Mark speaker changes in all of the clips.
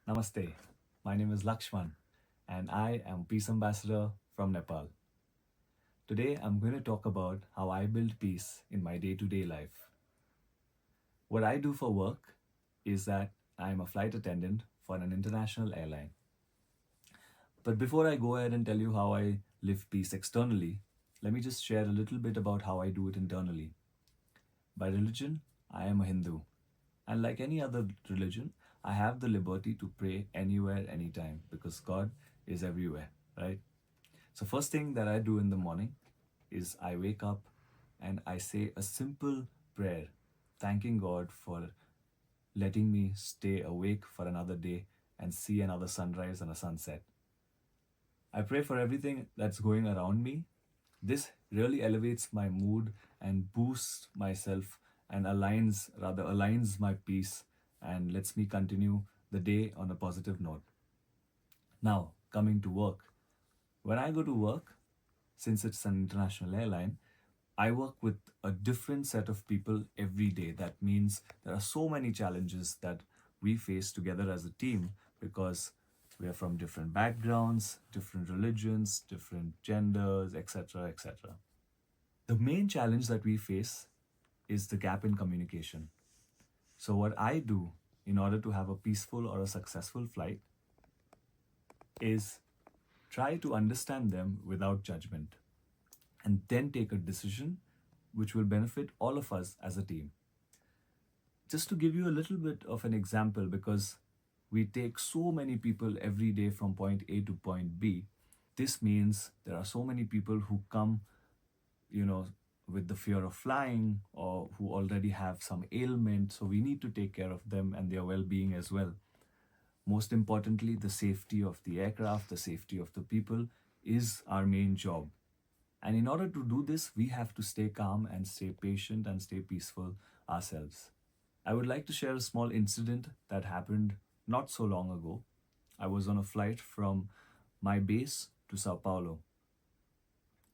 Speaker 1: Namaste. My name is Laxman and I am Peace Ambassador from Nepal. Today I'm going to talk about how I build peace in my day-to-day life. What I do for work is that I am a flight attendant for an international airline. But before I go ahead and tell you how I live peace externally, let me just share a little bit about how I do it internally. By religion, I am a Hindu. And like any other religion, I have the liberty to pray anywhere, anytime, because God is everywhere, right? So, first thing that I do in the morning is I wake up and I say a simple prayer, thanking God for letting me stay awake for another day and see another sunrise and a sunset. I pray for everything that's going around me. This really elevates my mood and boosts myself and aligns my peace and lets me continue the day on a positive note. Now, coming to work. When I go to work, since it's an international airline, I work with a different set of people every day. That means there are so many challenges that we face together as a team because we are from different backgrounds, different religions, different genders, etc. etc. The main challenge that we face is the gap in communication. So, what I do in order to have a peaceful or a successful flight is try to understand them without judgment and then take a decision which will benefit all of us as a team. Just to give you a little bit of an example, because we take so many people every day from point A to point B, this means there are so many people who come, you know, with the fear of flying or who already have some ailment. So we need to take care of them and their well being as well. Most importantly, the safety of the aircraft, the safety of the people is our main job. And in order to do this, we have to stay calm and stay patient and stay peaceful ourselves. I would like to share a small incident that happened not so long ago. I was on a flight from my base to Sao Paulo.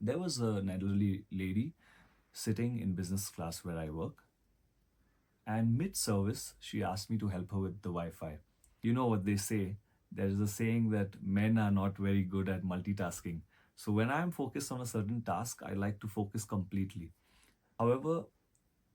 Speaker 1: There was an elderly lady sitting in business class where I work, and mid service, she asked me to help her with the Wi Fi. You know what they say, there is a saying that men are not very good at multitasking. So when I'm focused on a certain task, I like to focus completely. However,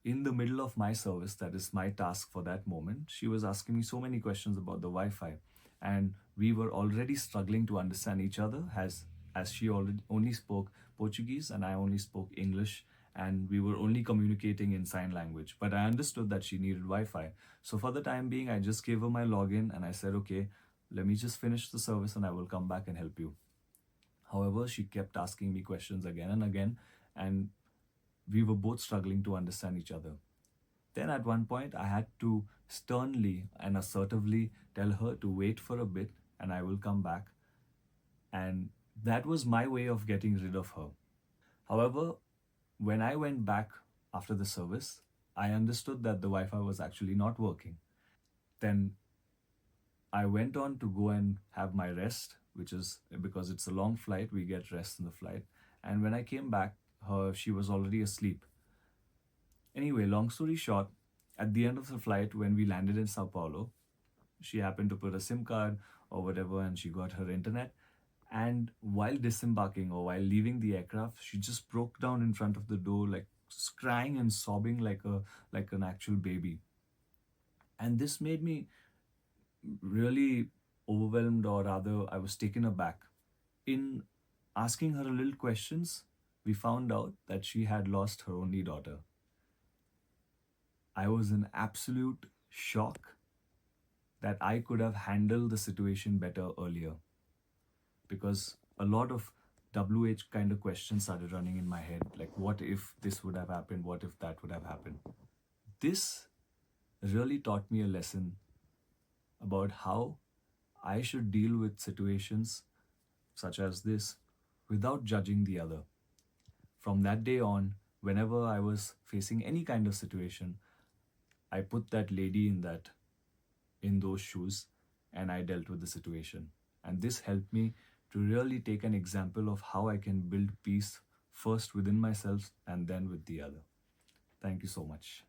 Speaker 1: in the middle of my service, that is my task for that moment, she was asking me so many questions about the Wi-Fi, and we were already struggling to understand each other as she already only spoke Portuguese and I only spoke English, and we were only communicating in sign language. But I understood that she needed Wi-Fi, so for the time being, I just gave her my login and I said, "Okay, let me just finish the service and I will come back and help you." However, she kept asking me questions again and again, and we were both struggling to understand each other. Then at one point, I had to sternly and assertively tell her to wait for a bit and I will come back. And that was my way of getting rid of her. However, when I went back after the service, I understood that the Wi Fi was actually not working. Then I went on to go and have my rest, which is because it's a long flight, we get rest in the flight. And when I came back, she was already asleep. Anyway, long story short, at the end of the flight, when we landed in Sao Paulo, she happened to put a SIM card or whatever and she got her internet. And while disembarking or while leaving the aircraft, she just broke down in front of the door, like crying and sobbing like an actual baby. And this made me really overwhelmed, or rather, I was taken aback. In asking her a little questions, we found out that she had lost her only daughter. I was in absolute shock that I could have handled the situation better earlier, because a lot of WH kind of questions started running in my head, like what if this would have happened, what if that would have happened. This really taught me a lesson about how I should deal with situations such as this without judging the other. From that day on, whenever I was facing any kind of situation, I put that lady in those shoes and I dealt with the situation. And this helped me to really take an example of how I can build peace first within myself and then with the other. Thank you so much.